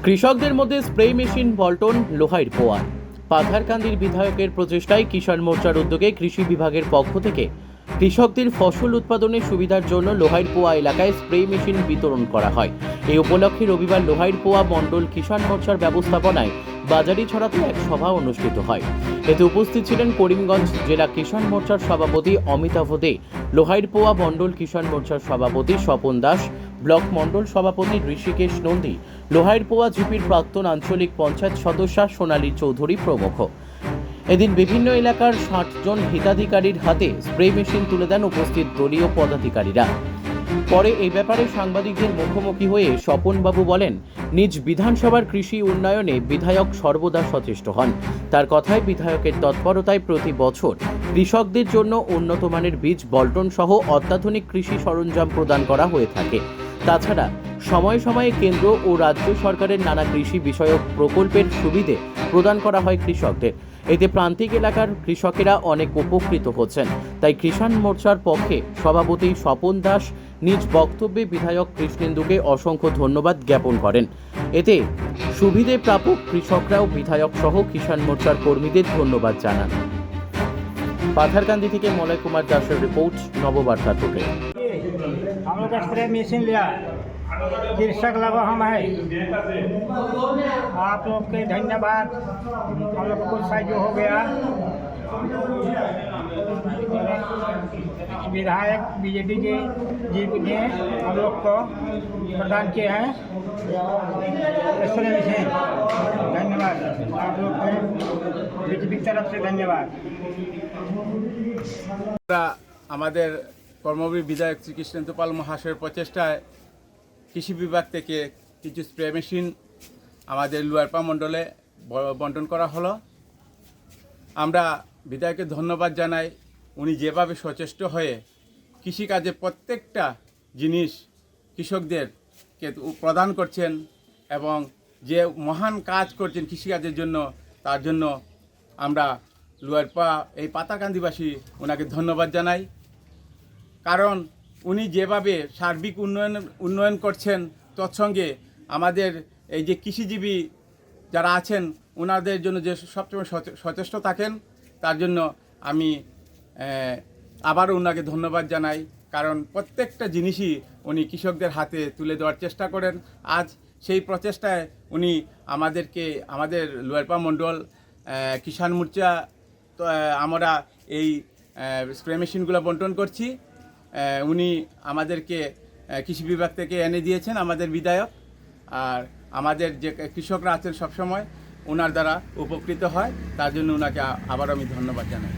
কৃষকদের মধ্যে spray machine Bolton লোহাইর পোয়া। পাথারকান্দির বিধায়কের প্রচেষ্টায় কিষাণ মোর্চার উদ্যোগে কৃষি বিভাগের পক্ষ থেকে কৃষকদের ফসল উৎপাদনের সুবিধার জন্য লোহাইর পোয়া এলাকায় স্প্রে মেশিন বিতরণ করা হয়। এই উপলক্ষে রবিবার লোহাইর পোয়া মণ্ডল কিষাণ মোর্চার ব্যবস্থাপনায় বাজারি ছড়াতে এক সভা অনুষ্ঠিত হয়। এতে উপস্থিত ছিলেন করিমগঞ্জ জেলা কিষাণ মোর্চার সভাপতি অমিতাভ দে, লোহাইর পোয়া মণ্ডল কিষাণ মোর্চার সভাপতি স্বপন দাস, ব্লক মণ্ডল সভাপতি ঋষিকেশ নন্দী, লোহাইর পোয়া জিপির প্রাক্তন আঞ্চলিক পঞ্চায়েত সদস্যা সোনালী চৌধুরী প্রমুখ। এদিন বিভিন্ন এলাকার ৬০ জন হিতাধিকারীর হাতে স্প্রে মেশিন তুলে দেন উপস্থিত দলীয় পদাধিকারীরা। পরে এই ব্যাপারে সাংবাদিকদের মুখোমুখি হয়ে স্বপনবাবু বলেন, নিজ বিধানসভার কৃষি উন্নয়নে বিধায়ক সর্বদা সচেষ্ট হন। তার কথায় বিধায়কের তৎপরতায় প্রতি বছর কৃষকদের জন্য উন্নত মানের বীজ বল্টন সহ অত্যাধুনিক কৃষি সরঞ্জাম প্রদান করা হয়ে থাকে। তাছাড়া সময়ে সময়ে কেন্দ্র ও রাজ্য সরকারের নানা কৃষি বিষয়ক প্রকল্পের সুবিধে প্রদান করা হয় কৃষকদের। এতে প্রান্তিক এলাকার কৃষকেরা অনেক উপকৃত হচ্ছেন। তাই কিষাণ মোর্চার পক্ষে সভাপতি স্বপন দাস নিজ বক্তব্যে বিধায়ক কৃষ্ণেন্দুকে অসংখ্য ধন্যবাদ জ্ঞাপন করেন। এতে সুবিধে প্রাপক কৃষকরাও বিধায়ক সহ কিষাণ মোর্চার কর্মীদের ধন্যবাদ জানান। पाथरकांदी থেকে মলয় কুমার দাসের রিপোর্ট, नववार्ता टुडे। हम लोग स्प्रे मशीन लिया, कृषक लगा हम है, आप लोग के धन्यवाद। हम लोग को सहयोग हो गया। विधायक बीजेपी के जी ने हम लोग को प्रदान किए हैं स्प्रे मशीन। धन्यवाद आप लोग के बीजेपी की तरफ से धन्यवाद। আমাদের কর্মবীর বিধায়ক শ্রী কৃষ্ণেন্দু পাল মহাশয়ের প্রচেষ্টায় কৃষি বিভাগ থেকে কিছু স্প্রে মেশিন আমাদের লুয়ারপা মণ্ডলে বন্টন করা হলো। আমরা বিধায়ককে ধন্যবাদ জানাই, উনি যেভাবে সচেষ্ট হয়ে কৃষিকাজে প্রত্যেকটা জিনিস কৃষকদেরকে প্রদান করছেন এবং যে মহান কাজ করছেন কৃষিকাজের জন্য, তার জন্য আমরা লুয়ারপা এই পাতাকান্দিবাসী ওনাকে ধন্যবাদ জানাই। কারণ উনি যেভাবে সার্বিক উন্নয়ন করছেন, তৎসঙ্গে আমাদের এই যে কৃষিজীবী যারা আছেন ওনাদের জন্য যে সবসময় সচেষ্ট থাকেন, তার জন্য আমি আবারও ওনাকে ধন্যবাদ জানাই। কারণ প্রত্যেকটা জিনিসই উনি কৃষকদের হাতে তুলে দেওয়ার চেষ্টা করেন। আজ সেই প্রচেষ্টায় উনি আমাদের লুয়ারপা মণ্ডল কিষাণ মোর্চা আমরা এই স্প্রে মেশিনগুলো বন্টন করছি। উনি আমাদেরকে কৃষি বিভাগ থেকে এনে দিয়েছেন আমাদের বিধায়ক, আর আমাদের যে কৃষকরা আছেন সবসময় ওনার দ্বারা উপকৃত হয়, তার জন্য ওনাকে আবার আমি ধন্যবাদ জানাই।